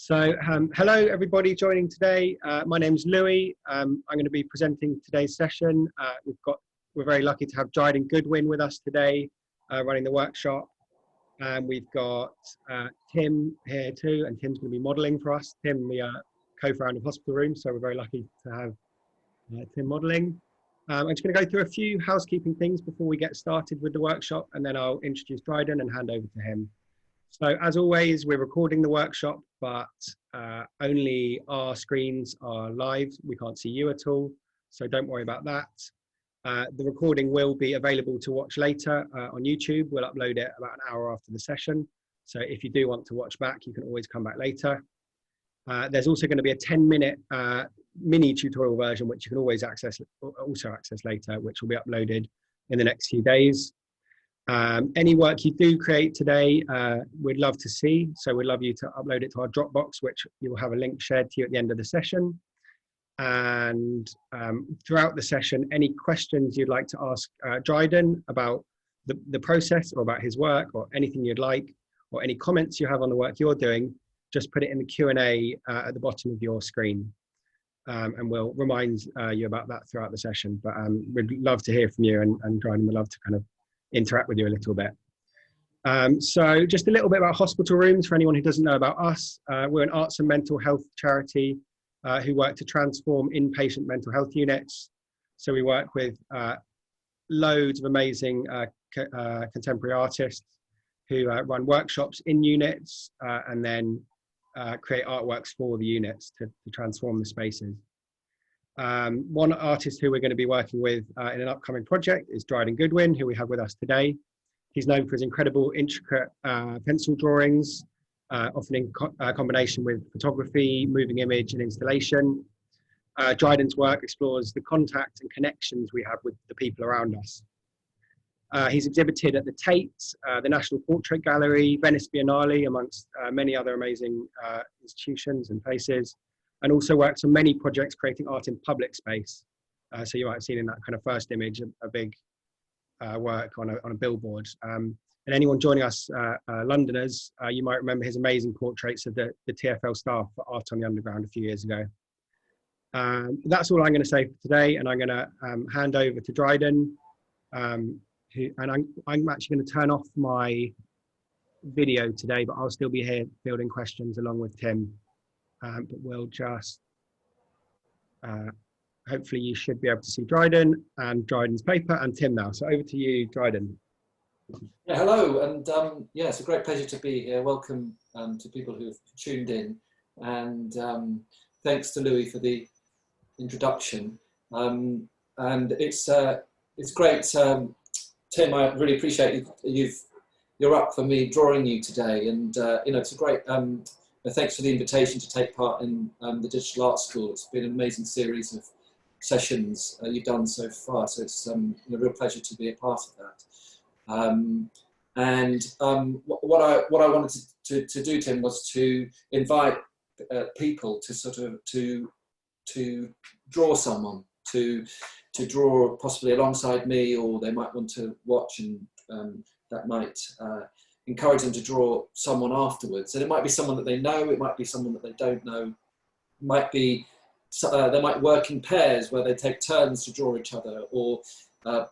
Hello everybody joining today. My name's Louis. I'm going to be presenting today's session. We're very lucky to have Dryden Goodwin with us today, running the workshop. And we've got Tim here too, and Tim's going to be modelling for us. Tim, the co-founder of Hospital Room, so we're very lucky to have Tim modelling. I'm just going to go through a few housekeeping things before we get started with the workshop, and then I'll introduce Dryden and hand over to him. So as always, we're recording the workshop, but only our screens are live. We can't see you at all, so don't worry about that. The recording will be available to watch later on YouTube. We'll upload it about an hour after the session. So if you do want to watch back, you can always come back later. There's also going to be a 10-minute mini tutorial version, which you can always access later, which will be uploaded in the next few days. Any work you do create today, we'd love to see. So we'd love you to upload it to our Dropbox, which you'll have a link shared to you at the end of the session. And throughout the session, any questions you'd like to ask Dryden about the process or about his work or anything you'd like, or any comments you have on the work you're doing, just put it in the Q&A at the bottom of your screen. And we'll remind you about that throughout the session. But we'd love to hear from you, and Dryden would love to kind of interact with you a little bit. So just a little bit about Hospital Rooms for anyone who doesn't know about us. We're an arts and mental health charity who work to transform inpatient mental health units. So we work with loads of amazing contemporary artists who run workshops in units and then create artworks for the units to transform the spaces. One artist who we're going to be working with in an upcoming project is Dryden Goodwin, who we have with us today. He's known for his incredible, intricate pencil drawings, often in combination with photography, moving image, and installation. Dryden's work explores the contact and connections we have with the people around us. He's exhibited at the Tate, the National Portrait Gallery, Venice Biennale, amongst many other amazing institutions and places, and also works on many projects creating art in public space. So you might have seen in that kind of first image a big work on a billboard. And anyone joining us, Londoners, you might remember his amazing portraits of the TfL staff for Art on the Underground a few years ago. That's all I'm going to say for today, and I'm going to hand over to Dryden. I'm actually going to turn off my video today, but I'll still be here fielding questions along with Tim. But we'll just, hopefully you should be able to see Dryden and Dryden's paper and Tim now. So over to you, Dryden. Yeah, hello, and yeah, it's a great pleasure to be here. Welcome to people who've tuned in, and thanks to Louis for the introduction. And it's great, Tim. I really appreciate you're up for me drawing you today, and you know, it's a great. Thanks for the invitation to take part in the Digital Art School. It's been an amazing series of sessions you've done so far, so it's a real pleasure to be a part of that. What I wanted to do, Tim, was to invite people to sort of to draw someone, to draw possibly alongside me, or they might want to watch, and that might encourage them to draw someone afterwards. And it might be someone that they know, it might be someone that they don't know, it might be, they might work in pairs where they take turns to draw each other, or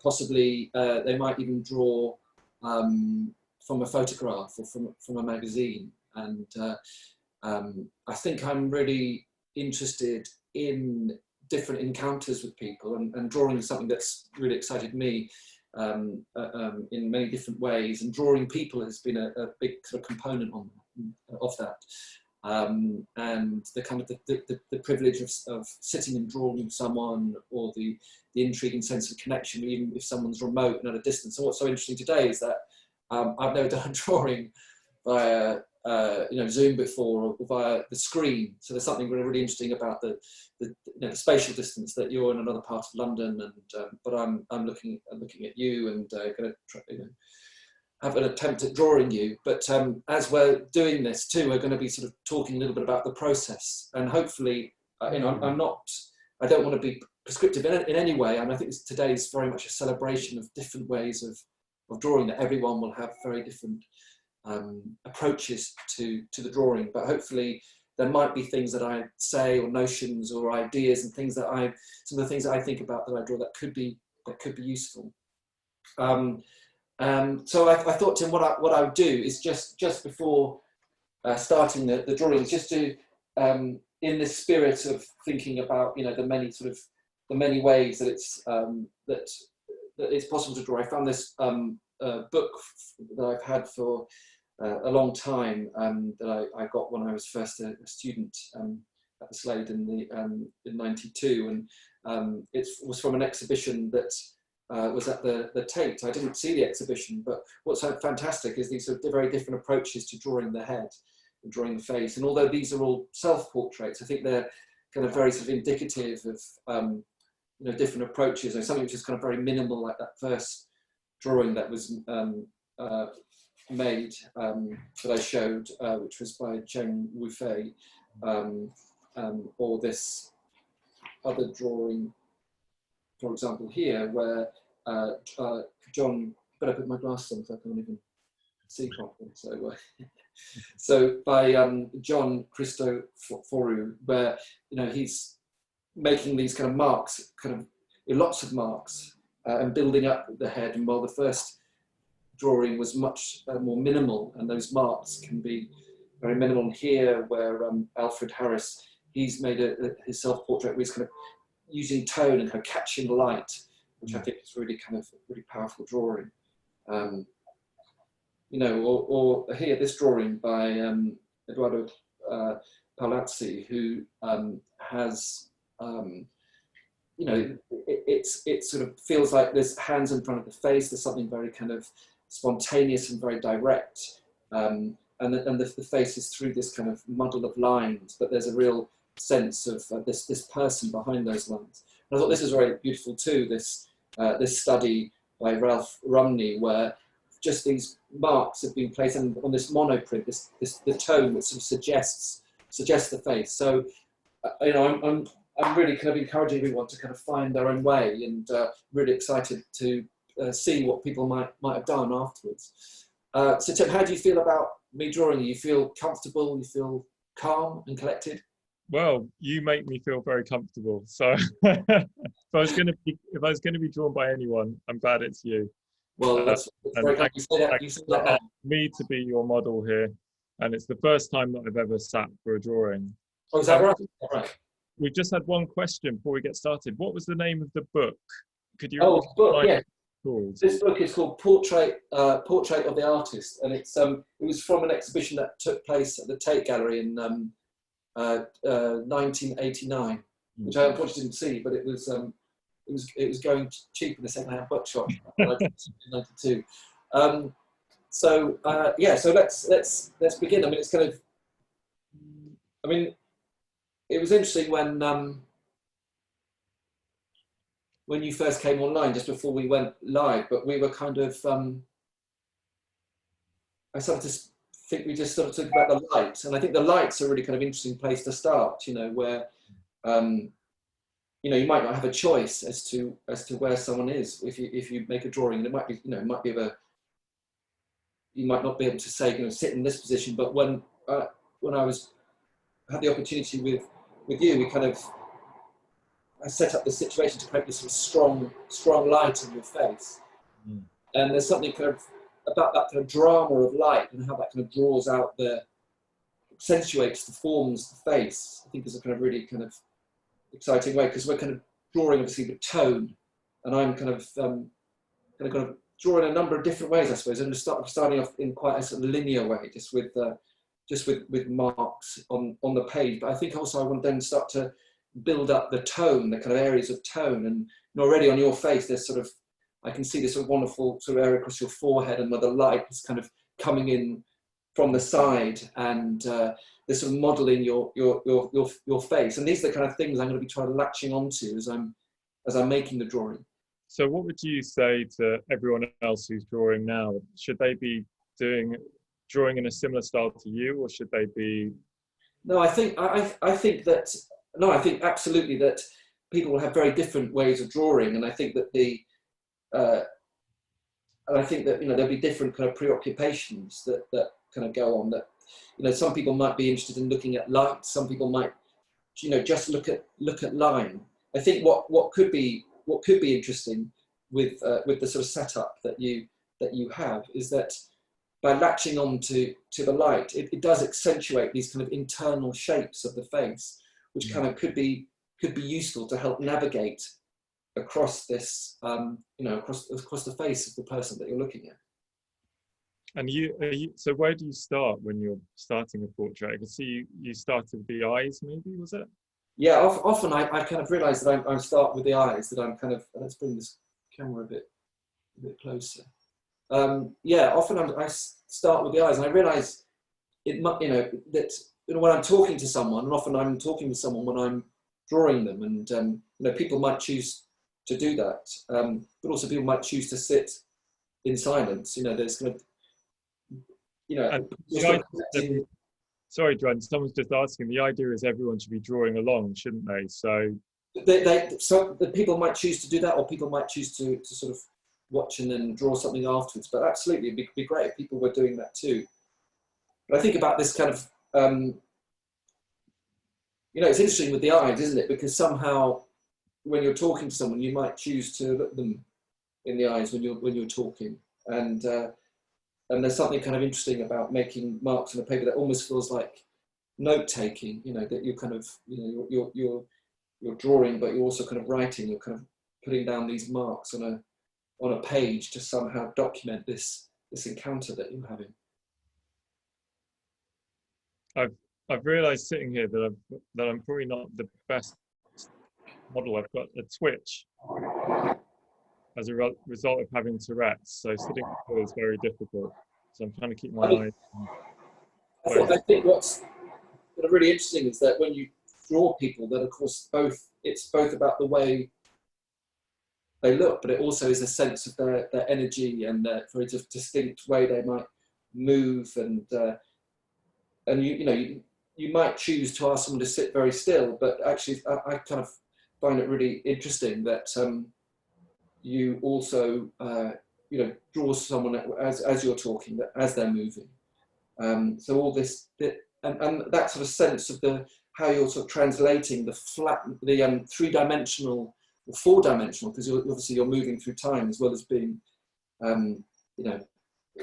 possibly they might even draw from a photograph or from a magazine. And I think I'm really interested in different encounters with people, and drawing is something that's really excited me in many different ways, and drawing people has been a big sort of component of that, and the kind of the privilege of sitting and drawing someone, or the intriguing sense of connection, even if someone's remote and at a distance. And what's so interesting today is that I've never done a drawing via Zoom before, or via the screen. So there's something really interesting about the spatial distance, that you're in another part of London, and but I'm looking at you, and going to have an attempt at drawing you. But as we're doing this too, we're going to be sort of talking a little bit about the process, and hopefully, I don't want to be prescriptive in any way. And I think today is very much a celebration of different ways of drawing, that everyone will have very different approaches to the drawing, but hopefully there might be things that I say, or notions or ideas and things that some of the things that I think about that I draw that could be useful. So I thought, Tim, what I would do is just before starting the drawing, just to in this spirit of thinking about the many ways that it's possible to draw. I found this book that I've had for a long time, that I got when I was first a student at the Slade in '92, and it was from an exhibition that was at the Tate. I didn't see the exhibition, but what's fantastic is these sort of very different approaches to drawing the head and drawing the face. And although these are all self-portraits, I think they're kind of very sort of indicative of different approaches. Or something which is kind of very minimal, like that first drawing that was made that I showed, which was by Cheng Wu-Fei, or this other drawing, for example, here, where John, better put my glasses on so I can't even see properly. So by John Christoforu, where he's making these kind of marks, lots of marks, and building up the head. And while the first drawing was much more minimal, and those marks can be very minimal. And here, where Alfred Harris, he's made his self-portrait where he's kind of using tone and kind of catching light, which I think is really powerful drawing. Or here, this drawing by Eduardo Palazzi, who has, it sort of feels like there's hands in front of the face. There's something very kind of spontaneous and very direct, and the face is through this kind of muddle of lines, but there's a real sense of this person behind those lines. And I thought this is very beautiful too. This study by Ralph Rumney, where just these marks have been placed on this monoprint, the tone that sort of suggests the face. So I'm really kind of encouraging everyone to kind of find their own way, and really excited to see what people might have done afterwards. So Tim, how do you feel about me drawing? You feel comfortable? You feel calm and collected? Well, you make me feel very comfortable. So if I was going to be drawn by anyone, I'm glad it's you. Well, that's very kind. You say that now. Me to be your model here, and it's the first time that I've ever sat for a drawing. Oh, is that right? Right. We've just had one question before we get started. What was the name of the book? Could you? Oh, book, yeah. Called? This book is called Portrait of the Artist, and it was from an exhibition that took place at the Tate Gallery in 1989, which I unfortunately didn't see, but it was going cheap in the second-hand bookshop in 1992. So let's begin. I mean, it was interesting when you first came online, just before we went live, but we were kind of, I started to think we just sort of talk about the lights, and I think the lights are a really kind of interesting place to start, where, you might not have a choice as to where someone is if you make a drawing, and it might be, you might not be able to say, sit in this position, but when I had the opportunity with you, I set up the situation to create this sort of strong light in your face. And there's something kind of about that kind of drama of light and how that kind of draws out accentuates the forms, the face. I think is a kind of really kind of exciting way, because we're kind of drawing obviously with tone, and I'm kind of drawing a number of different ways, I suppose. I'm starting off in quite a sort of linear way, just with marks on the page. But I think also I want to then start to build up the tone, the kind of areas of tone. And already on your face, there's sort of, I can see this sort of wonderful sort of area across your forehead, and where the light is kind of coming in from the side, and this sort of modelling your face. And these are the kind of things I'm going to be trying to latching onto as I'm making the drawing. So what would you say to everyone else who's drawing now? Should they be drawing in a similar style to you, or should they be? No, I think absolutely that people will have very different ways of drawing, and I think that there'll be different kind of preoccupations that kind of go on, that some people might be interested in looking at light. Some people might, just look at line. I think what could be interesting with the sort of setup that you have is that by latching on to the light, it does accentuate these kind of internal shapes of the face, which kind of could be useful to help navigate across this, across the face of the person that you're looking at. And so where do you start when you're starting a portrait? I can see you started with the eyes, maybe, was it? Yeah, often I kind of realise that I start with the eyes, that I'm kind of, let's bring this camera a bit closer. Often I start with the eyes, and I realise that when I'm talking to someone, and often I'm talking with someone when I'm drawing them, and people might choose to do that, but also people might choose to sit in silence. There's kind of, sorry, Dryden, someone's just asking. The idea is everyone should be drawing along, shouldn't they? So the people might choose to do that, or people might choose to sort of watch and then draw something afterwards. But absolutely, it'd be great if people were doing that too. But I think about this kind of, it's interesting with the eyes, isn't it? Because somehow, when you're talking to someone, you might choose to look them in the eyes when you're talking, and there's something kind of interesting about making marks on a paper that almost feels like note taking. That you're kind of, you're drawing, but you're also kind of writing. You're kind of putting down these marks on a page to somehow document this encounter that you're having. I've realised sitting here that I'm probably not the best model. I've got a twitch as a result of having Tourette's, so sitting still is very difficult. So I'm trying to keep my eyes. I think what's really interesting is that when you draw people, that of course it's both about the way they look, but it also is a sense of their energy and their very distinct way they might move, and you might choose to ask someone to sit very still, but actually I kind of find it really interesting that you also draw someone as you're talking, as they're moving. So all this bit, and that sort of sense of how you're sort of translating the three-dimensional or four-dimensional, because obviously you're moving through time as well as being,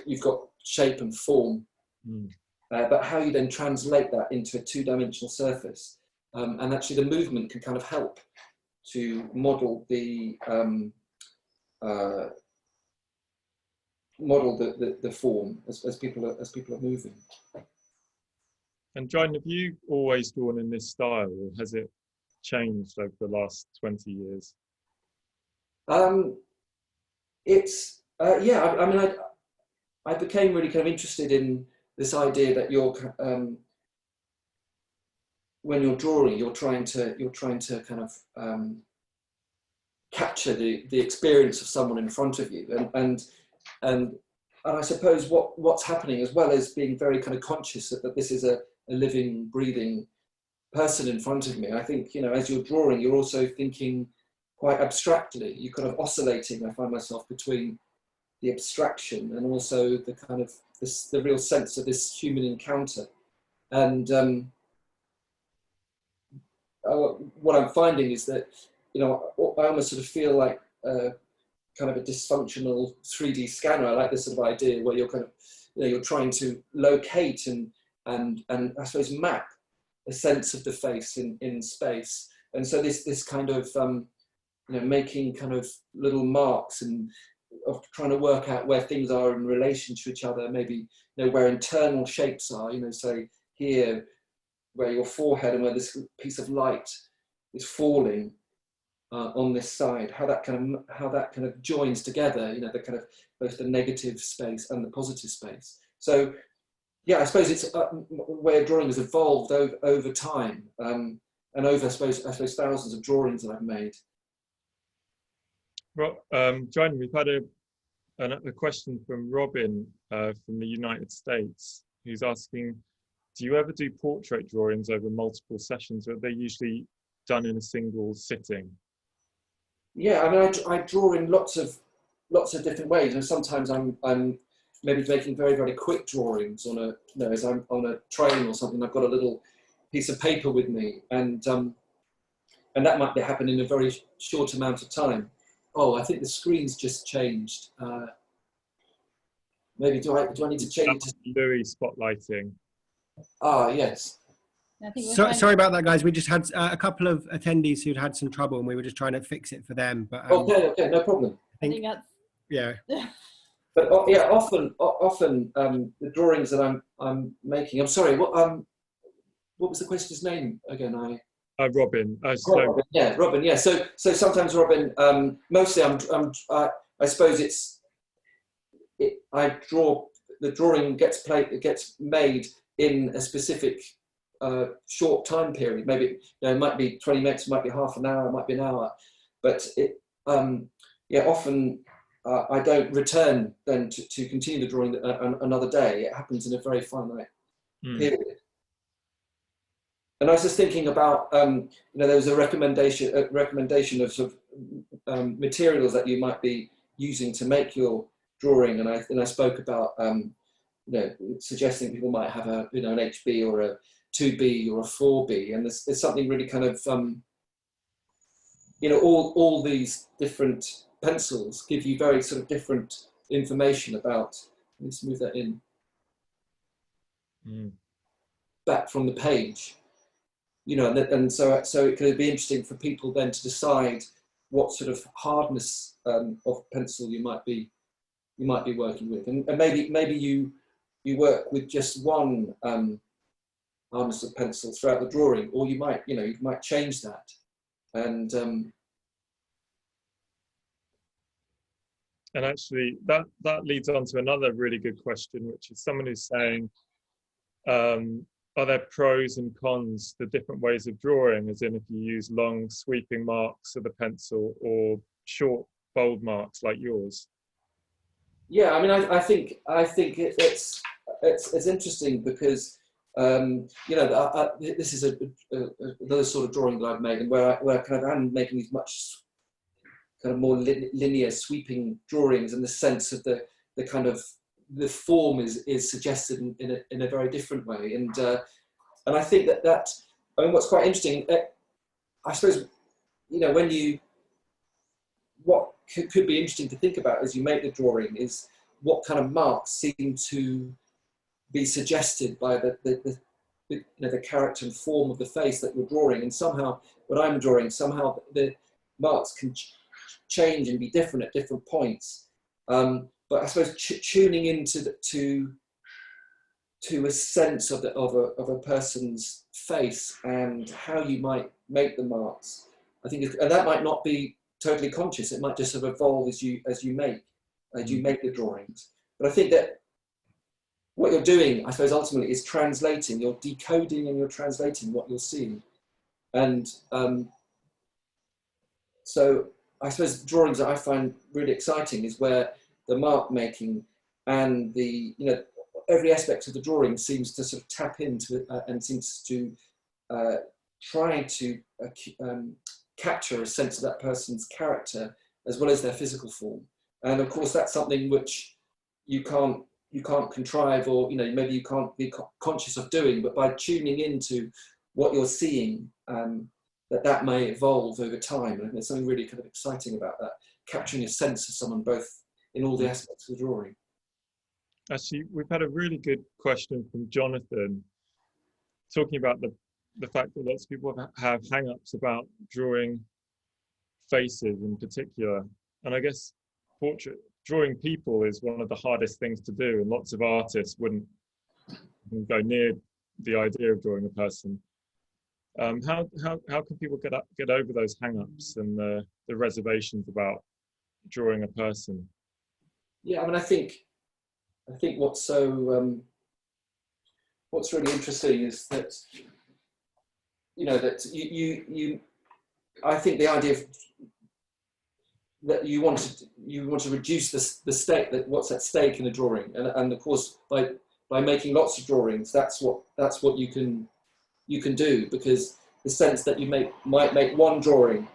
you've got shape and form. But how you then translate that into a two-dimensional surface, and actually the movement can kind of help to model the form as people are moving. And Dryden, have you always drawn in this style, or has it changed over the last 20 years? I became really kind of interested in this idea that when you're drawing, you're trying to kind of capture the experience of someone in front of you, and I suppose what's happening, as well as being very kind of conscious that this is a living, breathing person in front of me. I think, as you're drawing, you're also thinking quite abstractly. You're kind of oscillating, I find myself, between the abstraction and also the kind of the real sense of this human encounter. And what I'm finding is that, I almost sort of feel like kind of a dysfunctional 3D scanner. I like this sort of idea where you're kind of, you're trying to locate and I suppose map a sense of the face in space. And so this kind of, making kind of little marks and of trying to work out where things are in relation to each other, maybe, where internal shapes are, say here, where your forehead and where this piece of light is falling on this side, how that kind of joins together, the kind of both the negative space and the positive space. So yeah, I suppose it's where drawing has evolved over time, and over I suppose thousands of drawings that I've made. Well, Dryden, we've had a question from Robin from the United States, who's asking, do you ever do portrait drawings over multiple sessions, or are they usually done in a single sitting? Yeah, I mean, I draw in lots of different ways, and sometimes I'm maybe making very, very quick drawings on a, you know, as I'm on a train or something, I've got a little piece of paper with me, and that might happen in a very short amount of time. Oh, I think the screen's just changed. Maybe do I need to change it to Louis spotlighting? Ah, yes. I think Sorry about that, guys. We just had a couple of attendees who'd had some trouble, and we were just trying to fix it for them. But Okay, no problem. I think that's yeah. But yeah, often the drawings that I'm making. I'm sorry. What was the question's name again? Robin. Robin. Yeah, Robin. Yeah. So sometimes Robin. Mostly, I suppose I draw. The drawing gets made in a specific short time period. Maybe, you know, it might be 20 minutes, it might be half an hour, it might be an hour. But yeah, often I don't return then to continue the drawing another day. It happens in a very finite period. And I was just thinking about, you know, there was a recommendation of sort of materials that you might be using to make your drawing, and I spoke about, you know, suggesting people might have an HB or a 2B or a 4B, and there's something really kind of, you know, all these different pencils give you very sort of different information about. Let's move that in back from the page. You know, and so it could be interesting for people then to decide what sort of hardness of pencil you might be working with, and maybe you work with just one hardness of pencil throughout the drawing, or you might change that, and actually that leads on to another really good question, which is someone who's saying, are there pros and cons to different ways of drawing, as in if you use long sweeping marks of the pencil or short bold marks like yours? Yeah, I mean, I think it's interesting because you know, this is another sort of drawing that I've made, and where I kind of am making these much kind of more linear sweeping drawings, in the sense of the kind of the form is suggested in a very different way, and I think that I mean, what's quite interesting, I suppose, you know, what could be interesting to think about as you make the drawing is what kind of marks seem to be suggested by the you know, the character and form of the face that you're drawing, and somehow when I'm drawing, somehow the marks can change and be different at different points. But I suppose tuning into to a sense of a person's face and how you might make the marks, I think, and that might not be totally conscious. It might just sort of evolve as you make the drawings. But I think that what you're doing, I suppose, ultimately is translating. You're decoding and you're translating what you're seeing, and so I suppose the drawings that I find really exciting is where the mark making and the, you know, every aspect of the drawing seems to sort of tap into it and seems to try to capture a sense of that person's character as well as their physical form. And of course, that's something which you can't contrive, or, you know, maybe you can't be conscious of doing, but by tuning into what you're seeing, that may evolve over time. And there's something really kind of exciting about that, capturing a sense of someone both in all the aspects of the drawing. Actually, we've had a really good question from Jonathan, talking about the fact that lots of people have hang-ups about drawing faces in particular. And I guess drawing people is one of the hardest things to do, and lots of artists wouldn't go near the idea of drawing a person. How can people get over those hang-ups and the reservations about drawing a person? Yeah, I mean, I think what's really interesting is that, you know, that you I think the idea of that you want to reduce the stake, that what's at stake in a drawing, and of course by making lots of drawings, that's what you can do, because the sense that you might make one drawing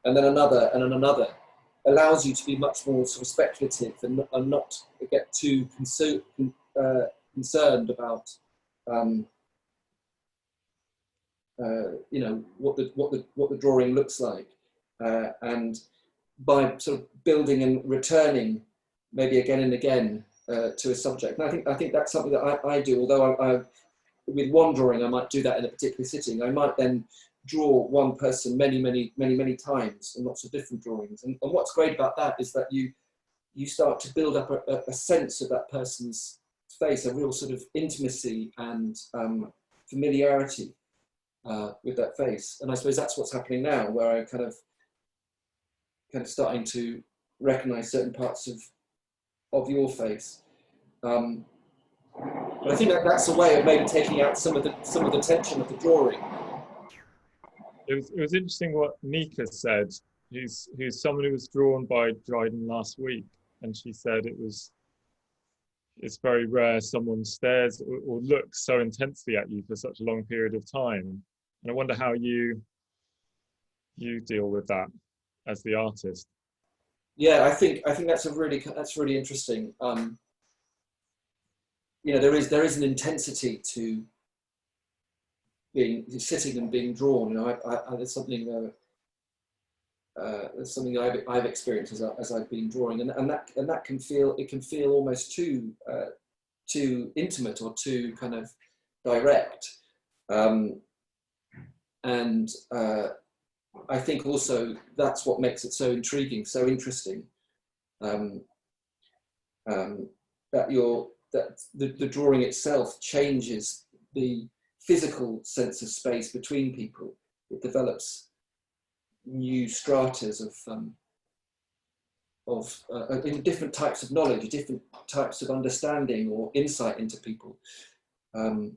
and then another and then another, allows you to be much more sort of speculative and not get too concerned about you know, what the drawing looks like, and by sort of building and returning maybe again and again to a subject. And I think that's something that I do. Although I with one drawing I might do that in a particular sitting, I might then draw one person many times in lots of different drawings. And what's great about that is that you start to build up a sense of that person's face, a real sort of intimacy and familiarity with that face. And I suppose that's what's happening now, where I'm kind of starting to recognize certain parts of your face. But I think that's a way of maybe taking out some of the tension of the drawing. It was interesting what Nika said, who's someone who was drawn by Dryden last week, and she said it's very rare someone stares or looks so intensely at you for such a long period of time. And I wonder how you deal with that as the artist. Yeah, I think that's really interesting. You know, there is an intensity to sitting and being drawn. You know, there's something I've experienced as I've been drawing, and that can feel almost too intimate or too kind of direct. And I think also that's what makes it so intriguing, so interesting. That the drawing itself changes the physical sense of space between people. It develops new stratas in different types of knowledge, different types of understanding or insight into people. And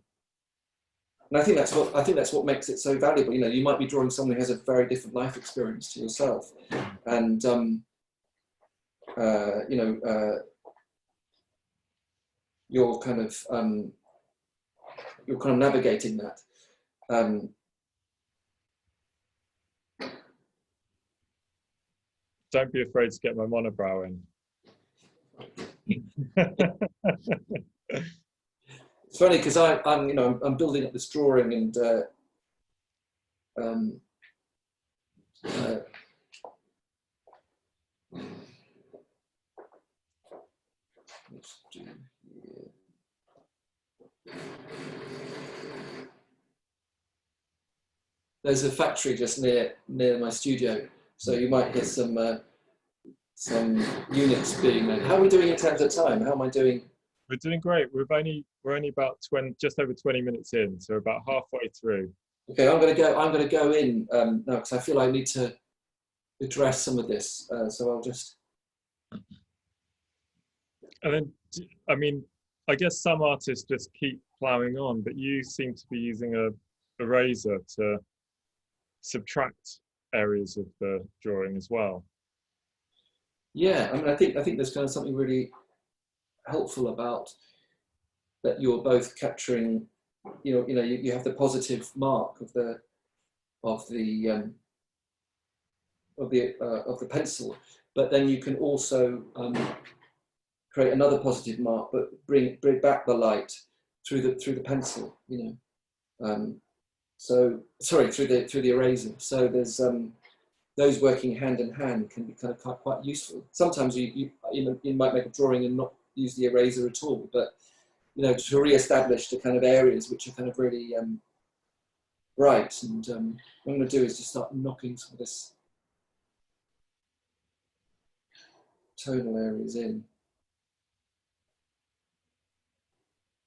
I think that's what makes it so valuable. You know, you might be drawing someone who has a very different life experience to yourself, and you know, you're kind of navigating that. Don't be afraid to get my monobrow in. It's funny because I'm building up this drawing, and let's do here. There's a factory just near my studio, so you might hear some units being made. How are we doing in terms of time? How am I doing? We're doing great. We're only about just over 20 minutes in, so about halfway through. Okay, I'm going to go in now because I feel I need to address some of this. So I'll just. And then, I mean, I guess some artists just keep ploughing on, but you seem to be using a eraser to subtract areas of the drawing as well. Yeah, I mean, I think there's kind of something really helpful about that. You're both capturing, you have the positive mark of the pencil, but then you can also create another positive mark, but bring back the light through the pencil. You know, so sorry, through the eraser. So there's those working hand in hand can be kind of quite useful. Sometimes you might make a drawing and not use the eraser at all, but you know, to re-establish the kind of areas which are kind of really bright. And what I'm going to do is just start knocking some of this tonal areas in.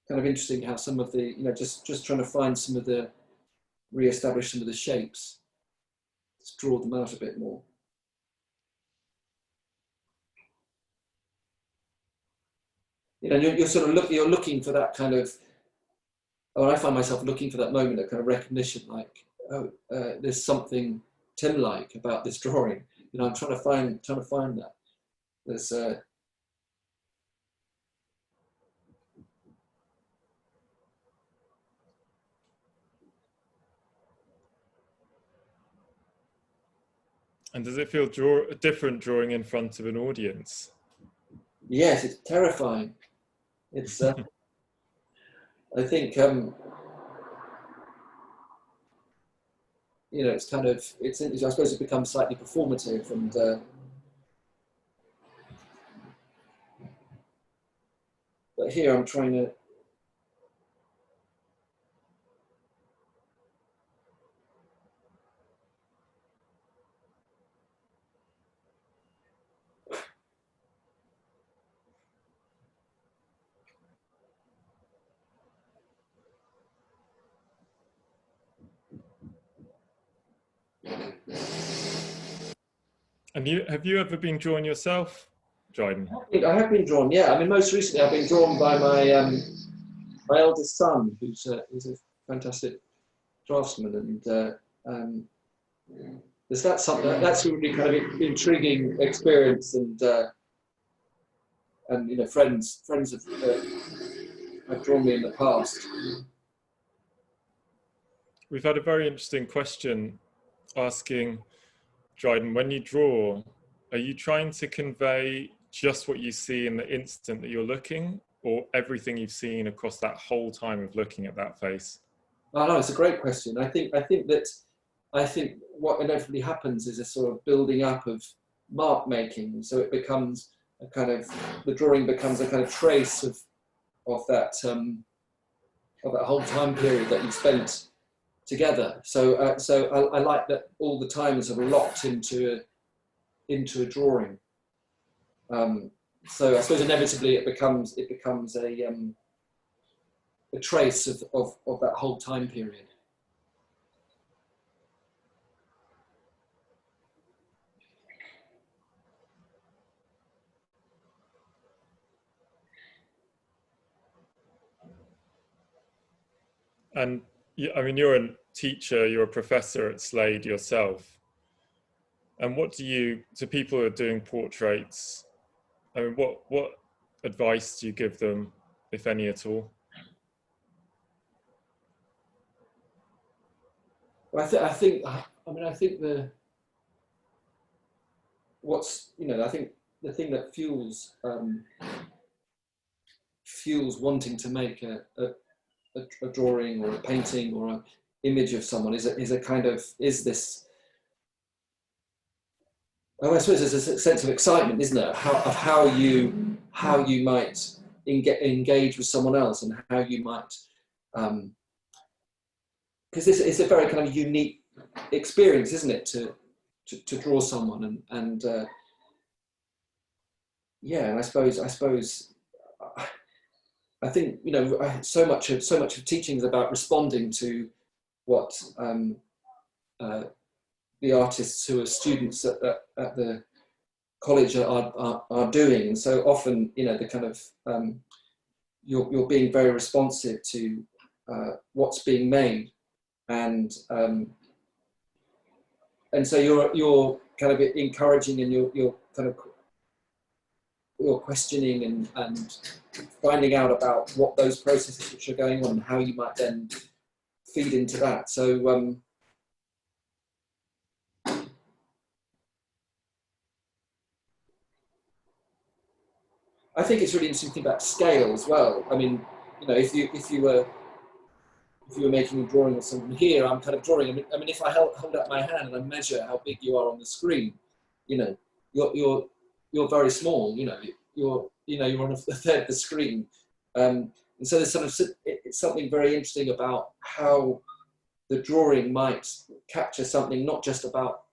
Kind of interesting how some of the, just trying to find some of the, re-establish some of the shapes. Let's draw them out a bit more. You know, you're looking for that kind of, I find myself looking for that moment of kind of recognition, like, oh, there's something Tim-like about this drawing. You know, I'm trying to find that. There's And does it feel different drawing in front of an audience? Yes, it's terrifying. It's, I think, it's kind of, I suppose it becomes slightly performative, and but here I'm trying to, And have you ever been drawn yourself, Dryden? I have been drawn, yeah. I mean, most recently I've been drawn by my eldest son, who's a fantastic draftsman, and that's a really kind of intriguing experience, and friends have drawn me in the past. We've had a very interesting question asking, Dryden, when you draw, are you trying to convey just what you see in the instant that you're looking, or everything you've seen across that whole time of looking at that face? Oh, no, it's a great question. I think what inevitably happens is a sort of building up of mark making. So it becomes a kind of, the drawing becomes a kind of trace of that whole time period that you spent together. So I like that all the time is sort of locked into a drawing. So I suppose inevitably it becomes a trace of that whole time period. And I mean, you're a teacher, you're a professor at Slade yourself. And what do you, to people who are doing portraits, I mean, what advice do you give them, if any at all? Well, I think the thing that fuels wanting to make a drawing or a painting or an image of someone is this. Well, I suppose there's a sense of excitement, isn't there? Of how you might engage with someone else, and how you might, because this is a very kind of unique experience, isn't it? To draw someone, and yeah, and I think so much of teaching is about responding to what the artists who are students at the college are doing. And so often, the kind of you're being very responsive to what's being made, and so you're kind of encouraging, and you're kind of you're questioning and finding out about what those processes which are going on and how you might then feed into that. So I think it's really interesting to think about scale as well. I mean, if you were making a drawing of someone here, I'm kind of drawing. I mean, if I hold up my hand and I measure how big you are on the screen, you're very small. You're on a third of the screen, and so there's it's something very interesting about how the drawing might capture something not just about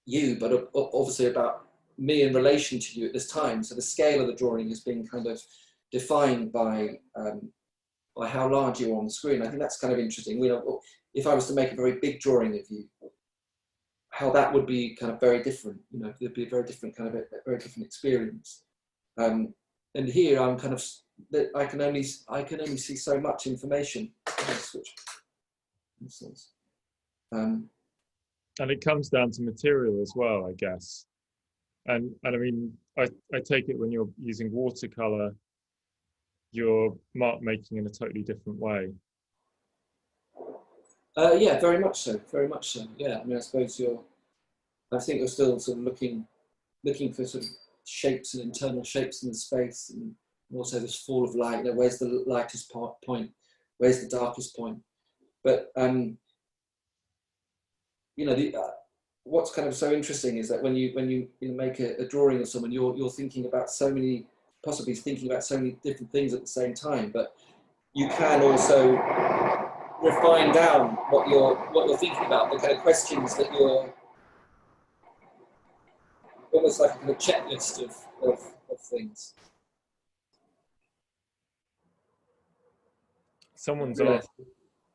you, but obviously about me in relation to you at this time. So the scale of the drawing is being kind of defined by how large you are on the screen. I think that's kind of interesting. If I was to make a very big drawing of you, how that would be kind of very different. There'd be a very different kind of a very different experience. And here I'm kind of, I can only see so much information. Switch. And it comes down to material as well, I guess. And I mean, I take it when you're using watercolor, you're mark making in a totally different way. Yeah, very much so. Very much so. Yeah, I mean, I suppose I think we're still sort of looking for sort of shapes and internal shapes in the space, and also this fall of light. You know, where's the lightest point? Where's the darkest point? But you know, what's kind of so interesting is that when you make a drawing of someone, you're thinking about possibly thinking about so many different things at the same time. But you can also refine down what you're thinking about, the kind of questions that you're, almost like a kind of checklist of things.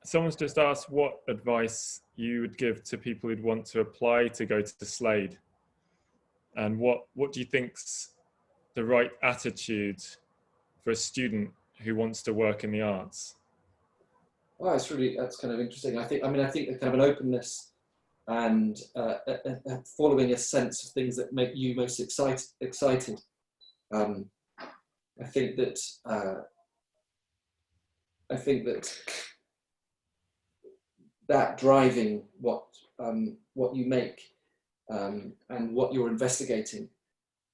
Someone's just asked what advice you would give to people who'd want to apply to go to Slade, and what do you think's the right attitude for a student who wants to work in the arts? Well, that's kind of interesting. I think that kind of an openness and following a sense of things that make you most excited. I think that driving what you make and what you're investigating,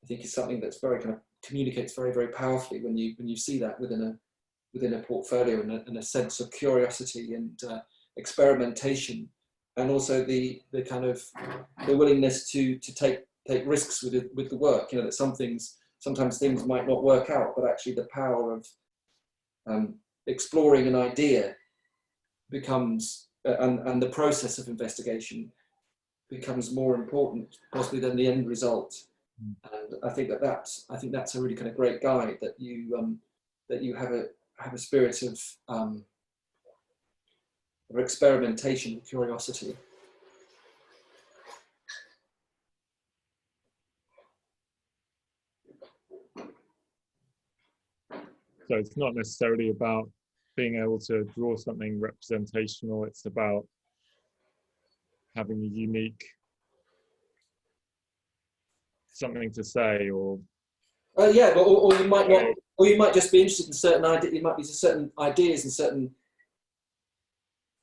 I think is something that's very kind of communicates very, very powerfully when you see that within a portfolio, and a sense of curiosity and experimentation, and also the kind of the willingness to take risks with the work. You know, that sometimes things might not work out, but actually the power of exploring an idea becomes and the process of investigation becomes more important possibly than the end result. And I think that's a really kind of great guide, that you have a spirit of experimentation and curiosity. So it's not necessarily about being able to draw something representational, it's about having a unique something to say, or yeah, or you might not, or you might just be interested in certain ideas. You might be certain ideas and certain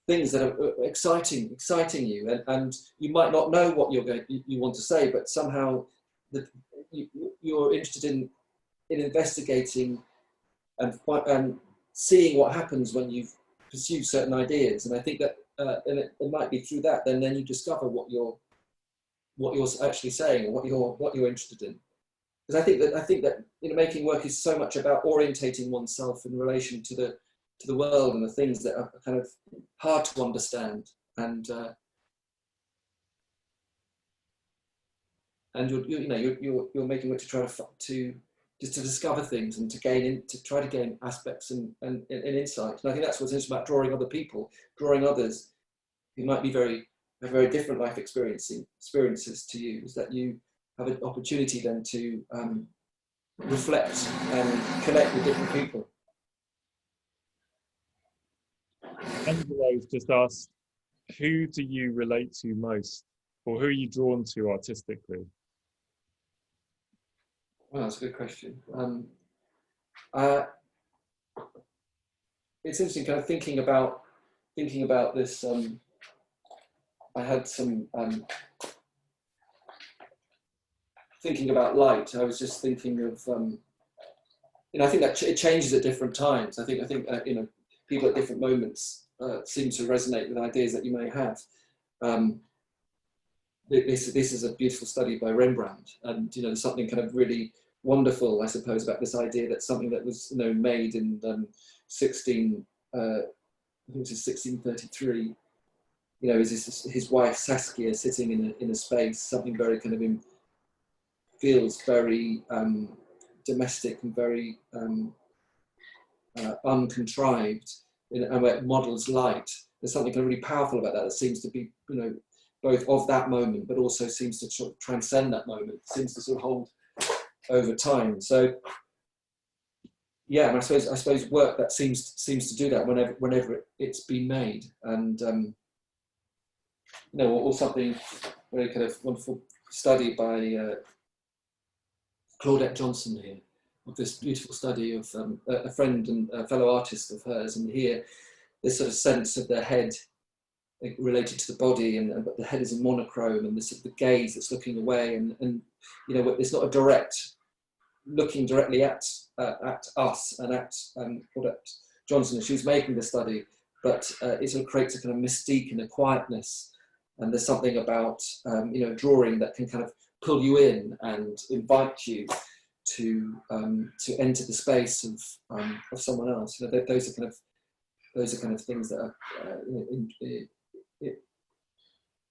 things that are exciting you, and you might not know what you want to say, but somehow you're interested in investigating and seeing what happens when you pursue certain ideas. And I think that and it might be through that then you discover what you're actually saying, or what you're interested in. Because I think that making work is so much about orientating oneself in relation to the world and the things that are kind of hard to understand, and you're making work to try to discover things and to try to gain aspects and insight. And I think that's what's interesting about drawing other people, drawing others who might be have very different life experiences to you, is that you have an opportunity then to reflect and connect with different people. Angela's just asked, who do you relate to most, or who are you drawn to artistically? Well, that's a good question. It's interesting, kind of thinking about this. I had some thinking about light. I was just thinking of I think that it changes at different times. I think people at different moments seem to resonate with ideas that you may have. This is a beautiful study by Rembrandt, and there's something kind of really wonderful, I suppose, about this idea that something that was made in 1633. Is his wife Saskia sitting in a space, something very kind of feels very domestic and very uncontrived, and where it models light. There's something kind of really powerful about that seems to be, both of that moment, but also seems to sort of transcend that moment, seems to sort of hold over time. So, yeah, and I suppose work that seems to do that whenever it's been made, and or something very kind of wonderful study by Claudette Johnson here, of this beautiful study of a friend and a fellow artist of hers, and here this sort of sense of the head related to the body, but the head is in monochrome, and the gaze that's looking away, and you know, it's not a direct looking directly at us and at Johnson as she was making the study, but it sort of creates a kind of mystique and a quietness. And there's something about you know, drawing that can kind of pull you in and invite you to enter the space of someone else. You know, those are kind of things that are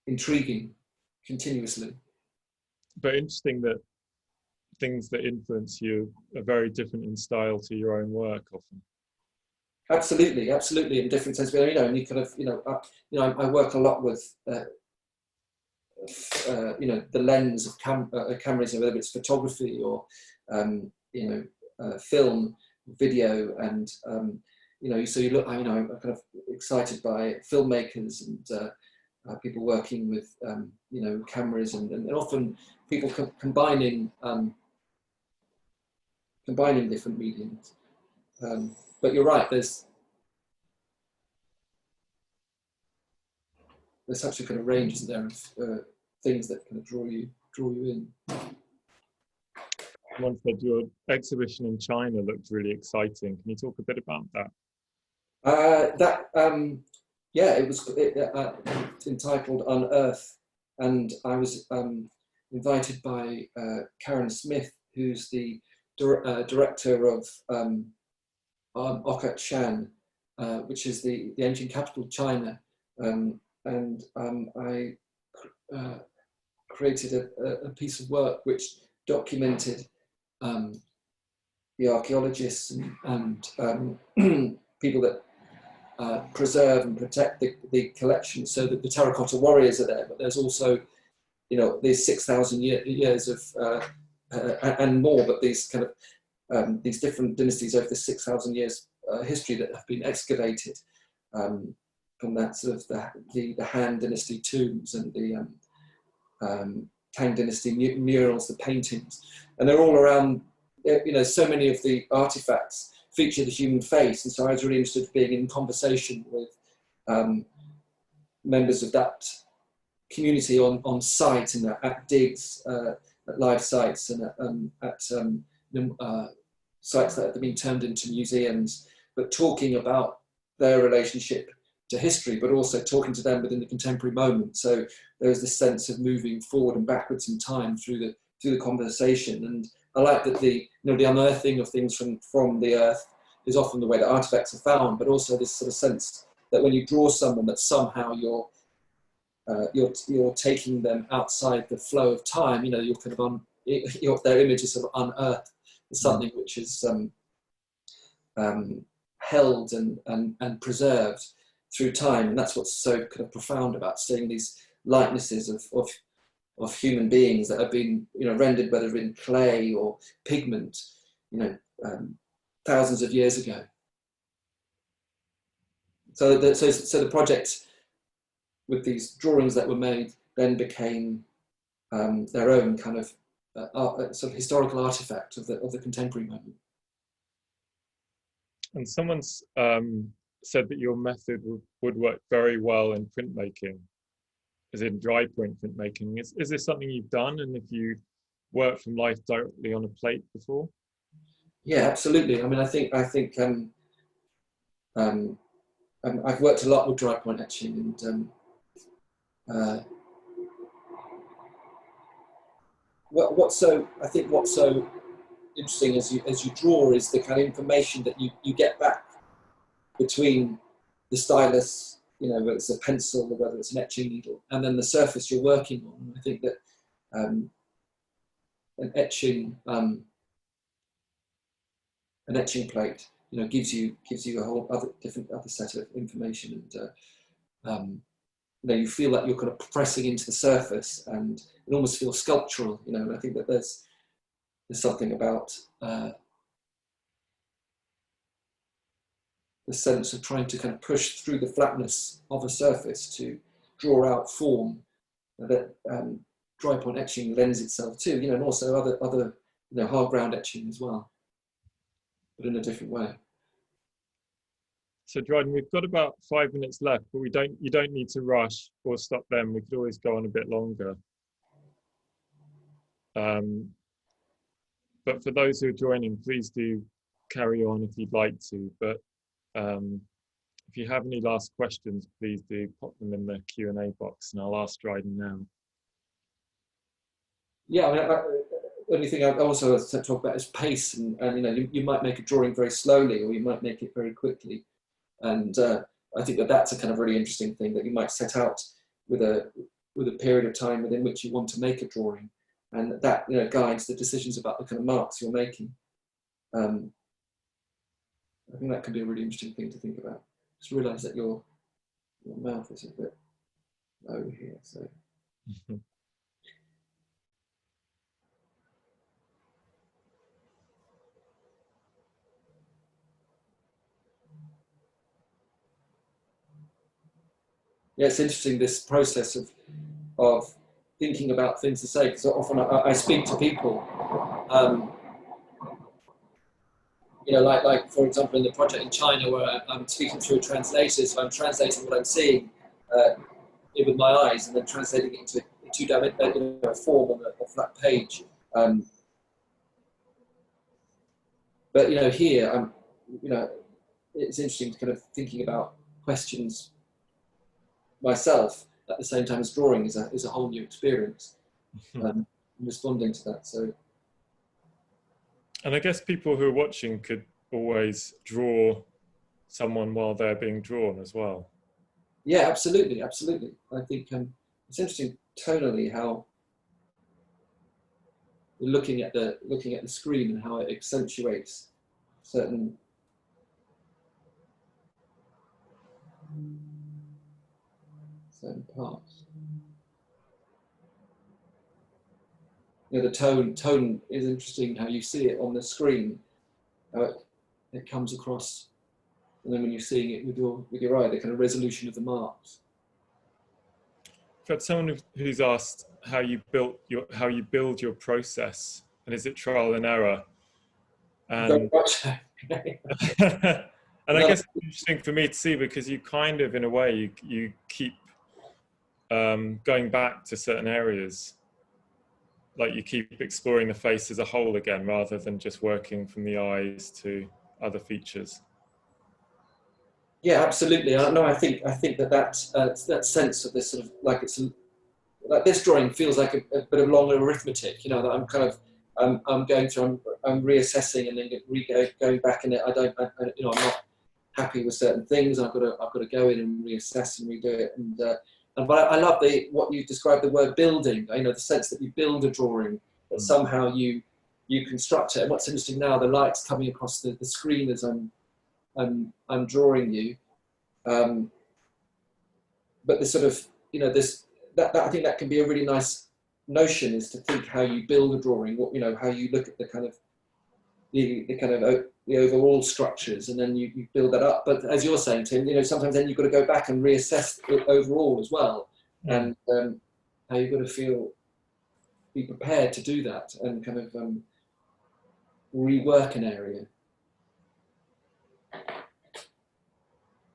intriguing continuously. But interesting that things that influence you are very different in style to your own work often. Absolutely, absolutely, in different sense. You know, and you kind of, you know, I work a lot with, you know, the lens of cameras, whether it's photography or, you know, film, video, and you know, so you look. You know, I'm kind of excited by filmmakers and people working with, you know, cameras, and often people combining different mediums. But you're right. There's such a kind of range, isn't there, of things that kind of draw you in. One said your exhibition in China looked really exciting. Can you talk a bit about that? Yeah, it was entitled Unearth, and I was invited by Karen Smith, who's the director of Okat Shan, which is the ancient capital of China, and I created a piece of work which documented the archaeologists and people that preserve and protect the collection, so that the terracotta warriors are there, but there's also, you know, these 6,000 years of and more, but these kind of these different dynasties over the 6,000 years history that have been excavated from that sort of the Han Dynasty tombs and the Tang Dynasty murals, the paintings, and they're all around. You know, so many of the artifacts feature the human face, and so I was really interested in being in conversation with members of that community on site and at digs, at live sites, and at sites that have been turned into museums, but talking about their relationship to history, but also talking to them within the contemporary moment. So there's this sense of moving forward and backwards in time through the conversation. And I like that the unearthing of things from the earth is often the way that artifacts are found, but also this sort of sense that when you draw someone, that somehow you're taking them outside the flow of time. You know, you're kind of their image is sort of unearthed as something which is held and preserved through time, and that's what's so kind of profound about seeing these likenesses of human beings that have been, you know, rendered whether in clay or pigment, you know, thousands of years ago. So the project with these drawings that were made then became their own kind of sort of historical artifact of the contemporary moment. And someone's said that your method would work very well in printmaking, as in dry printmaking. Is this something you've done, and if you work from life directly on a plate before? Yeah, absolutely. I mean, I think I've worked a lot with dry point etching, and what's so interesting as you draw is the kind of information that you get back between the stylus, you know, whether it's a pencil or whether it's an etching needle, and then the surface you're working on. And I think that an etching plate, you know, gives you a whole other set of information, and you know, you feel like you're kind of pressing into the surface, and it almost feels sculptural, you know. And I think that there's something about the sense of trying to kind of push through the flatness of a surface to draw out form that dry point etching lends itself to, you know, and also other you know, hard ground etching as well, but in a different way. So Dryden, we've got about 5 minutes left, but you don't need to rush or stop them. We could always go on a bit longer. But for those who are joining, please do carry on if you'd like to. But if you have any last questions, please do pop them in the Q&A box, and I'll ask Dryden now. Yeah, I mean, the only thing I also talk about is pace, and you know, you might make a drawing very slowly, or you might make it very quickly, and I think that's a kind of really interesting thing, that you might set out with a period of time within which you want to make a drawing, and that, you know, guides the decisions about the kind of marks you're making. I think that can be a really interesting thing to think about. Just realise that your mouth is a bit low here, so. Yeah, it's interesting, this process of thinking about things to say, because often I speak to people, you know, like for example in the project in China, where I'm speaking through a translator, so I'm translating what I'm seeing with my eyes, and then translating it into a two-dimensional form on a flat page. But you know, here, you know, it's interesting to kind of thinking about questions myself at the same time as drawing is a whole new experience. Responding to that. So, and I guess people who are watching could always draw someone while they're being drawn as well. Yeah, absolutely, absolutely. I think it's interesting tonally how we're looking at the screen and how it accentuates certain parts. You know, the tone is interesting, how you see it on the screen, how it comes across, and then when you're seeing it with your eye, the kind of resolution of the marks. I've had someone who's asked how you build your process, and is it trial and error? And and I guess it's interesting for me to see, because you kind of, in a way, you keep going back to certain areas, like you keep exploring the face as a whole again, rather than just working from the eyes to other features. Yeah, absolutely. I think that sense of this sort of, like, it's like this drawing feels like a bit of long arithmetic. You know, that I'm kind of I'm going through, I'm reassessing, and then going back in it. You know, I'm not happy with certain things. I've got to go in and reassess and redo it. But I love what you described, the word building. You know, the sense that you build a drawing, that somehow you construct it. And what's interesting now, the light's coming across the screen as I'm drawing you. But the sort of, you know, that I think that can be a really nice notion, is to think how you build a drawing. What, you know, how you look at the kind of the overall structures, and then you build that up. But as you're saying, Tim, you know, sometimes then you've got to go back and reassess it overall as well, and how you've got to be prepared to do that, and kind of rework an area.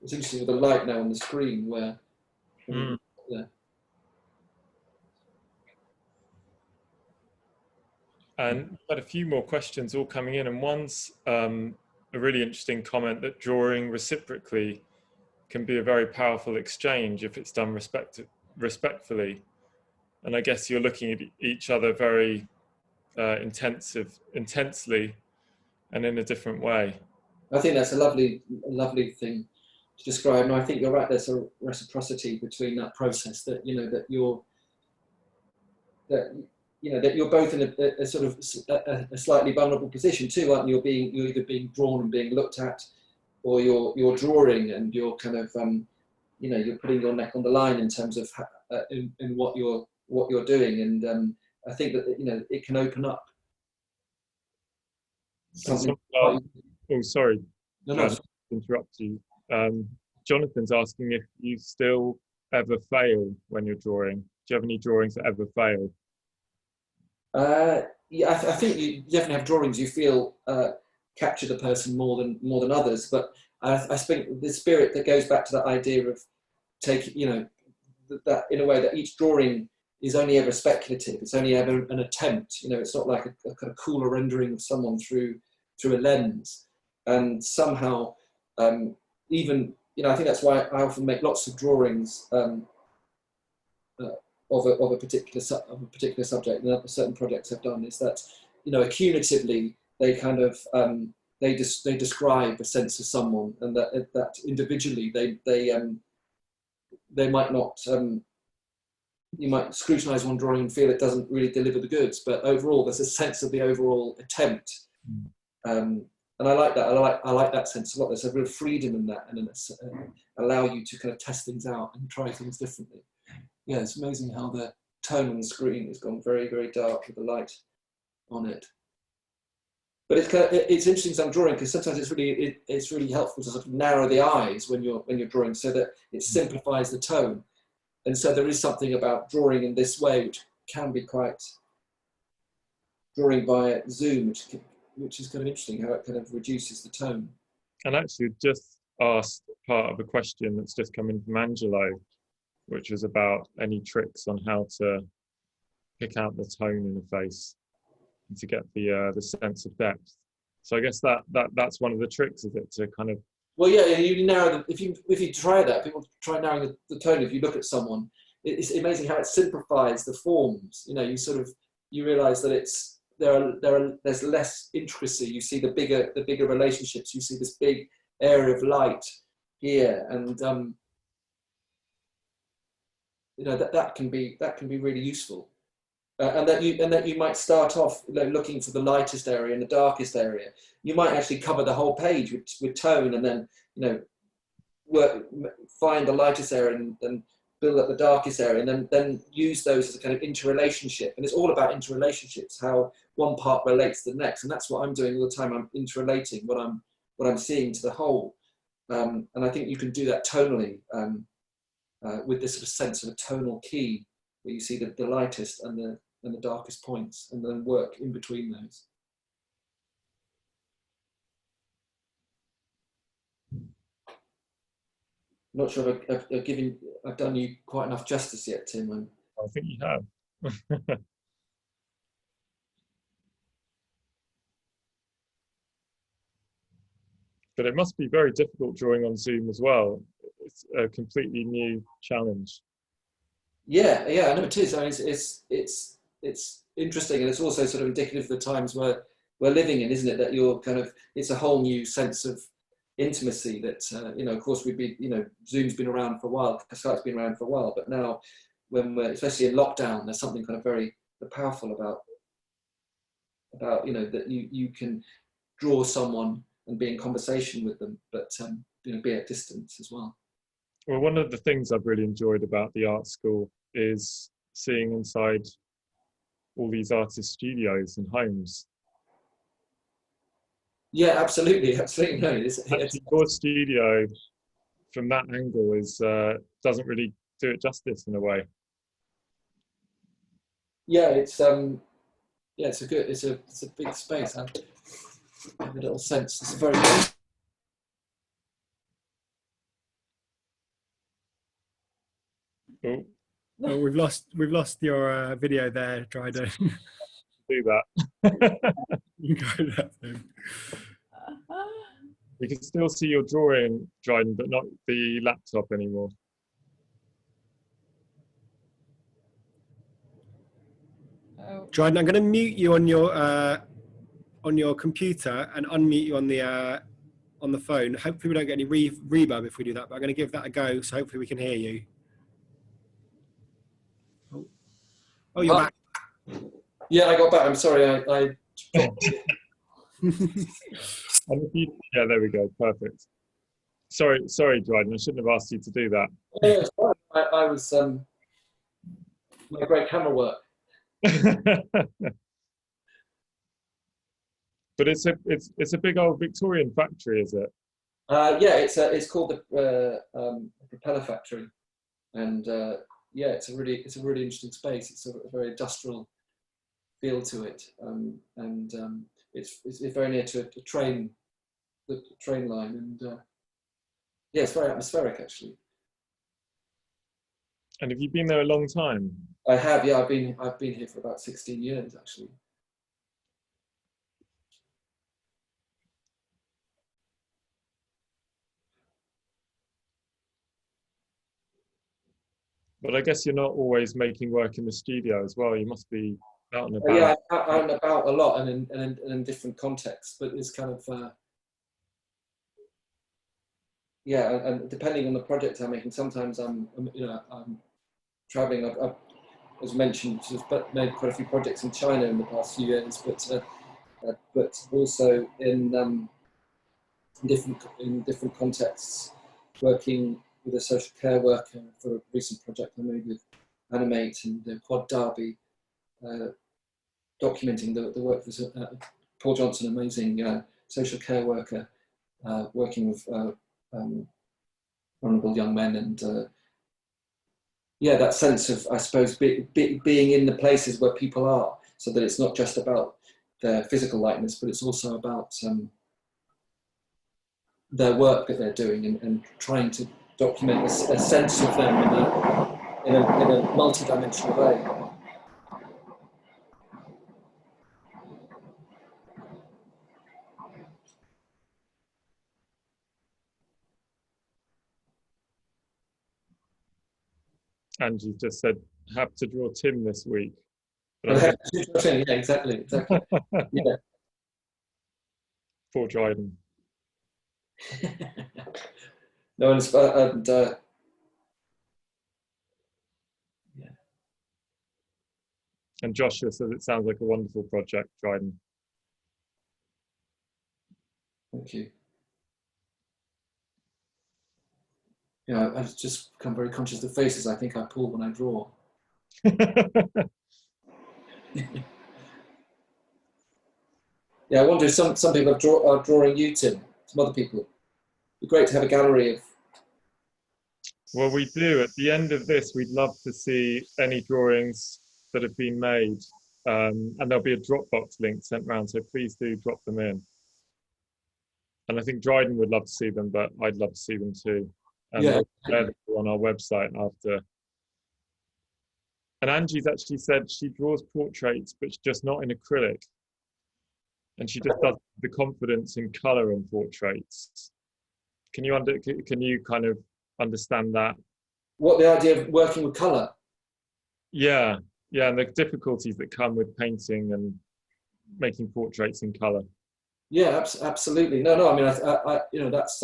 It's interesting with the light now on the screen, where yeah. And we've had a few more questions all coming in, and one's a really interesting comment, that drawing reciprocally can be a very powerful exchange if it's done respectfully. And I guess you're looking at each other very intensely, and in a different way. I think that's a lovely thing to describe, and I think you're right. There's a reciprocity between that process, that, you know, that you're both in a sort of a slightly vulnerable position too, aren't you? You're either being drawn and being looked at, or you're drawing and you're kind of you know, you're putting your neck on the line in terms of in what you're doing, and I think that, you know, it can open up something. Oh, sorry. No. Interrupt you. Jonathan's asking if you still ever fail when you're drawing. Do you have any drawings that ever fail? Yeah, I think you definitely have drawings you feel capture the person more than others, but I think the spirit that goes back to that idea of taking, you know, that in a way that each drawing is only ever speculative. It's only ever an attempt. You know, it's not like a kind of cooler rendering of someone through a lens. And somehow, even, you know, I think that's why I often make lots of drawings of a particular subject. And certain projects I've done is that, you know, accumulatively they kind of they describe a sense of someone, and that individually they might not. You might scrutinise one drawing and feel it doesn't really deliver the goods, but overall there's a sense of the overall attempt, and I like that. I like that sense a lot. There's a real freedom in that, and allow you to kind of test things out and try things differently. Yeah, it's amazing how the tone on the screen has gone very, very dark with the light on it. But it's interesting as I'm drawing, because sometimes it's really helpful to sort of narrow the eyes when you're drawing, so that it simplifies the tone. And so there is something about drawing in this way which can be quite, drawing by zoom, which is kind of interesting, how it kind of reduces the tone. And actually just asked part of a question that's just come in from Angelo, which was about any tricks on how to pick out the tone in a face and to get the sense of depth. So I guess that's one of the tricks, is it, to kind of... Well, yeah, you narrow if you try that, people try narrowing the tone. If you look at someone, it's amazing how it simplifies the forms. You know, you realise that there's less intricacy. You see the bigger relationships. You see this big area of light here, and you know, that can be really useful. And that you might start off, you know, looking for the lightest area and the darkest area. You might actually cover the whole page with tone, and then, you know, find the lightest area and build up the darkest area, and then use those as a kind of interrelationship. And it's all about interrelationships, how one part relates to the next. And that's what I'm doing all the time. I'm interrelating what I'm seeing to the whole. And I think you can do that tonally with this sort of sense of a tonal key, where you see the lightest and the darkest points, and then work in between those. I'm not sure if I've done you quite enough justice yet, Tim. I think you have. But it must be very difficult drawing on Zoom as well. It's a completely new challenge. Yeah, I know it is. I mean, it's interesting, and it's also sort of indicative of the times we're living in, isn't it? That it's a whole new sense of intimacy that, you know, of course you know, Zoom's been around for a while, Skype's been around for a while, but now when we're, especially in lockdown, there's something kind of very powerful about, you know, that you can draw someone and be in conversation with them, but, you know, be at distance as well. Well, one of the things I've really enjoyed about the art school is seeing inside all these artist studios and homes. Yeah, absolutely. No, it's your studio from that angle doesn't really do it justice in a way. Yeah, it's a big space. I have a little sense. It's very good. Oh, we've lost your video there, Dryden. Do that. You can go that thing. We can still see your drawing, Dryden, but not the laptop anymore. Dryden, I'm going to mute you on your computer and unmute you on the phone. Hopefully we don't get any reverb if we do that, but I'm going to give that a go, so hopefully we can hear you. Oh, you're back. Yeah, I got back. I'm sorry, I yeah, there we go. Perfect. Sorry, Dryden. I shouldn't have asked you to do that. Yeah, I was my great camera work. But it's a big old Victorian factory, is it? Yeah, it's called the Propeller Factory, and yeah, it's a really interesting space. It's a very industrial feel to it, and it's very near to the train line, and Yeah, it's very atmospheric actually. And have you been there a long time? I have, yeah. I've been here for about 16 years actually. But I guess you're not always making work in the studio as well. You must be out and about. Yeah, I'm out and about a lot and in different contexts, but it's kind of, yeah, and depending on the project I'm making, sometimes I'm traveling. I've, as mentioned, sort of made quite a few projects in China in the past few years, but also in different contexts, working with a social care worker for a recent project I made with Animate and the Quad Derby, documenting the work of Paul Johnson, amazing social care worker, working with vulnerable young men, and yeah, that sense of, I suppose, being in the places where people are, so that it's not just about their physical likeness, but it's also about their work that they're doing, and trying to document a sense of them in a multi-dimensional way. Angie just said, have to draw Tim this week. But Yeah, exactly. Yeah. Poor Dryden. No, and yeah. And Joshua says it sounds like a wonderful project, Dryden. Thank you. Yeah, I've just become very conscious of the faces I think I pull when I draw. Yeah, I wonder if some people are drawing you, Tim, some other people. It'd be great to have a gallery of... Well, we do. At the end of this, we'd love to see any drawings that have been made. And there'll be a Dropbox link sent around, so please do drop them in. And I think Dryden would love to see them, but I'd love to see them too. And Yeah. they're on our website after. And Angie's actually said she draws portraits, but just not in acrylic. And she just does the confidence in colour in portraits. Can you kind of understand that? What, the idea of working with colour? Yeah, and the difficulties that come with painting and making portraits in colour. Yeah, absolutely. No. I mean, I that's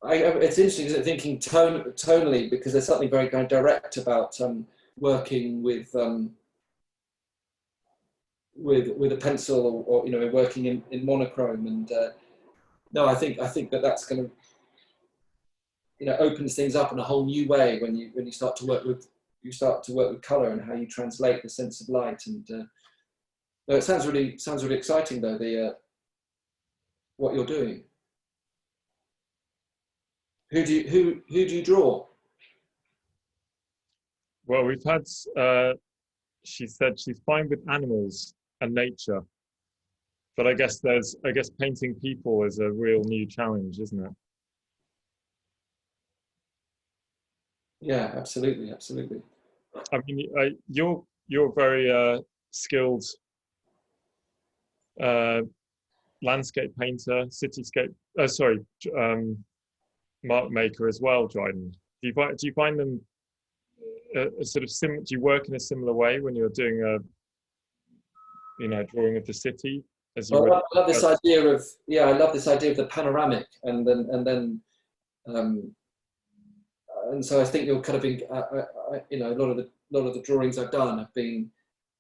it's interesting, isn't it, thinking tonally, because there's something very kind of direct about working with a pencil, or working in monochrome, and no, I think that's going to opens things up in a whole new way when you start to work with colour and how you translate the sense of light. And no, it sounds really exciting though, the what you're doing. Who do you draw? Well, we've had. She said she's fine with animals and nature, but I guess painting people is a real new challenge, isn't it? Yeah, absolutely. I mean, you're very skilled landscape painter, cityscape. Mark maker as well, Dryden. Do you find them sort of do you work in a similar way when you're doing a drawing of the city? I love this idea of the panoramic, and so I think you're kind of being a lot of the drawings I've done have been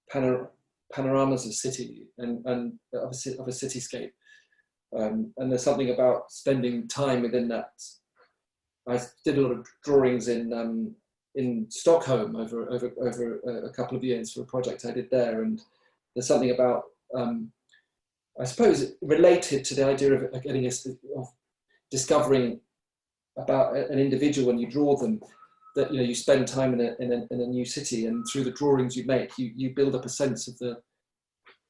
panoramas of city and of a cityscape, and there's something about spending time within that. I did a lot of drawings in Stockholm over a couple of years for a project I did there, and there's something about I suppose related to the idea of discovering about an individual when you draw them, that you spend time in a new city, and through the drawings you make, you build up a sense of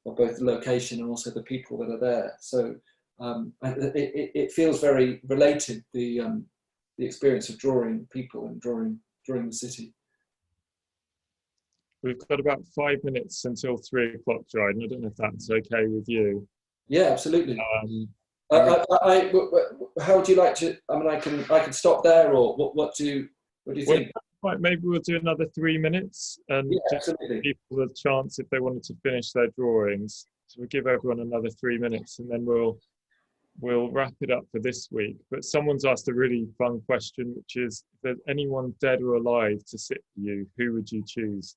both the location and also the people that are there. So It feels very related, the experience of drawing people and drawing the city. We've got about 5 minutes until 3 o'clock, Dryden. I don't know if that's okay with you. Yeah, absolutely. How would you like to? I mean, I can stop there, or what do you think? Well, maybe we'll do another 3 minutes and just give people a chance if they wanted to finish their drawings. So we'll give everyone another 3 minutes, and then we'll wrap it up for this week. But someone's asked a really fun question, which is, if there's anyone dead or alive to sit for you, who would you choose?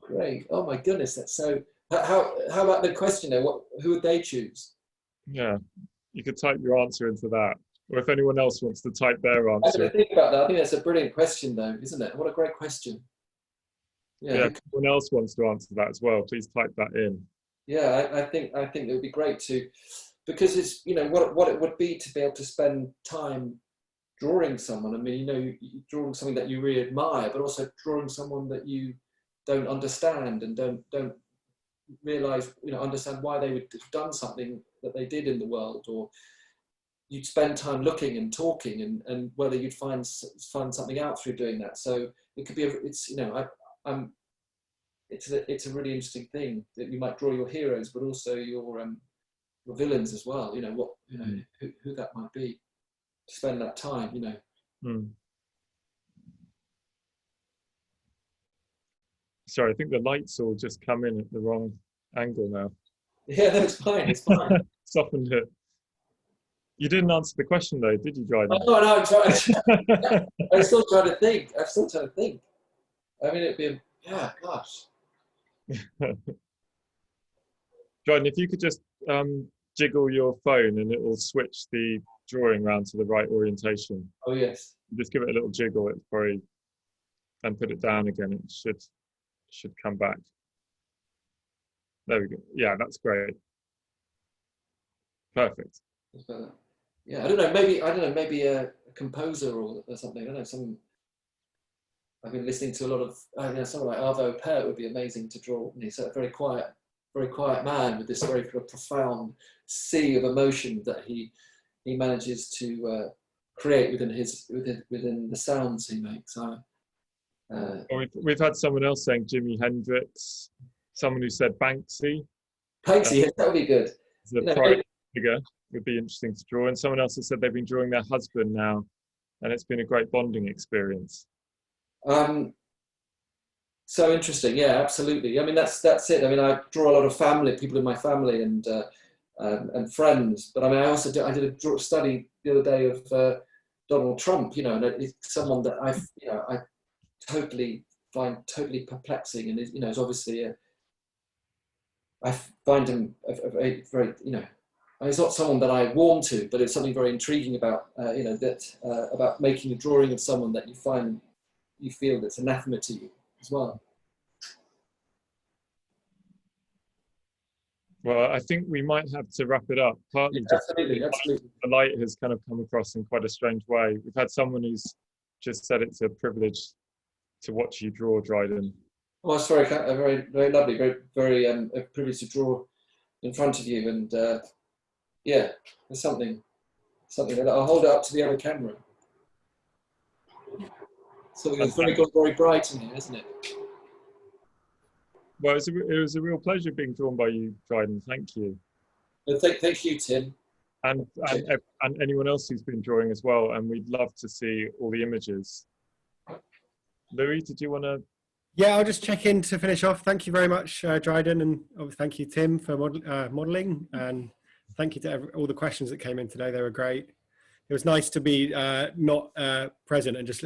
Great. Oh my goodness, that's so. How about the question there? Who would they choose? Yeah, you could type your answer into that, or if anyone else wants to type their answer. I didn't think about that. I think that's a brilliant question, though, isn't it? What a great question. Yeah, if anyone else wants to answer that as well, please type that in. Yeah, I think it would be great to, because it's, you know, what it would be to be able to spend time drawing someone. I mean, you know, drawing something that you really admire, but also drawing someone that you don't understand and don't realize, you know, understand why they would have done something that they did in the world, or you'd spend time looking and talking and whether you'd find something out through doing that. So it could be it's, you know, it's a really interesting thing that you might draw your heroes, but also your villains as well. You know who that might be. To spend that time, you know. Sorry, I think the lights all just come in at the wrong angle now. Yeah, that's fine. It's fine. Softened it. You didn't answer the question though, did you, Dryden? No, I'm trying. I'm still trying to think. I mean, it'd be gosh. Dryden, if you could just jiggle your phone and it will switch the drawing round to the right orientation. Oh yes. Just give it a little jiggle. It's probably, and put it down again. It should come back. There we go. Yeah, that's great. Perfect. Yeah, I don't know. Maybe a composer or something. I don't know. Someone. I've been listening to a lot of someone like Arvo Pärt would be amazing to draw. He's a very quiet man with this very kind of profound sea of emotion that he manages to create within the sounds he makes. We've had someone else saying Jimi Hendrix. Someone who said Banksy. Banksy, that would be good. The private figure would be interesting to draw. And someone else has said they've been drawing their husband now, and it's been a great bonding experience. So interesting. Yeah, absolutely. I mean, that's it. I mean, I draw a lot of people in my family and friends. But I mean, I did a study the other day of Donald Trump. You know, and it's someone that I totally find totally perplexing, and is obviously I find him a very it's not someone that I warm to, but it's something very intriguing about about making a drawing of someone that you feel that's anathema to you as well. Well, I think we might have to wrap it up. Partly Absolutely. The light has kind of come across in quite a strange way. We've had someone who's just said it's a privilege to watch you draw, Dryden. Well, it's very very lovely, very a privilege to draw in front of you, and yeah, there's something that I'll hold it up to the other camera. Something that's very bright in here, isn't it? Well, it was a real pleasure being drawn by you, Dryden. Thank you. Thank you, Tim. And anyone else who's been drawing as well. And we'd love to see all the images. Louis, did you want to? Yeah, I'll just check in to finish off. Thank you very much, Dryden, and thank you, Tim, for modelling, and thank you to all the questions that came in today. They were great. It was nice to be not present and just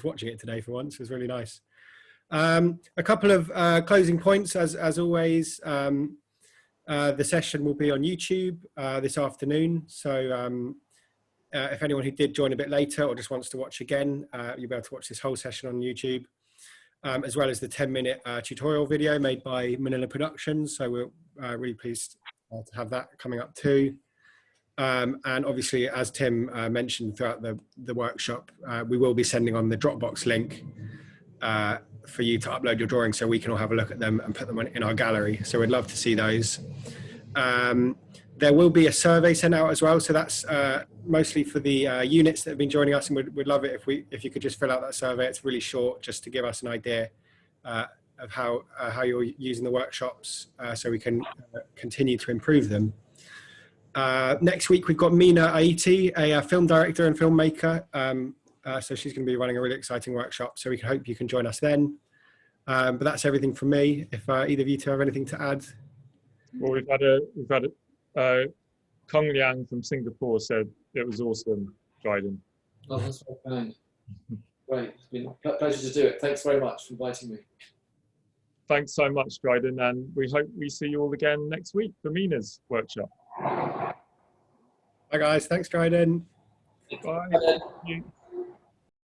watching it today for once. It was really nice. A couple of closing points, as always. The session will be on YouTube this afternoon. So if anyone who did join a bit later or just wants to watch again, you'll be able to watch this whole session on YouTube, as well as the 10-minute tutorial video made by Manila Productions. So we're really pleased to have that coming up too. And obviously, as Tim mentioned throughout the workshop, we will be sending on the Dropbox link for you to upload your drawings so we can all have a look at them and put them in our gallery. So we'd love to see those. There will be a survey sent out as well. So that's mostly for the units that have been joining us, and we'd love it if you could just fill out that survey. It's really short, just to give us an idea of how you're using the workshops, so we can continue to improve them. Next week we've got Mina Aiti, a film director and filmmaker. So she's going to be running a really exciting workshop. So we hope you can join us then. But that's everything from me. If either of you two have anything to add. Well, we've had Kong Liang from Singapore said it was awesome, Dryden. Oh, that's very kind. Great, it's been a pleasure to do it. Thanks very much for inviting me. Thanks so much, Dryden, and we hope we see you all again next week for Mina's workshop. Bye guys, thanks Dryden. Bye. Bye then. Thank you.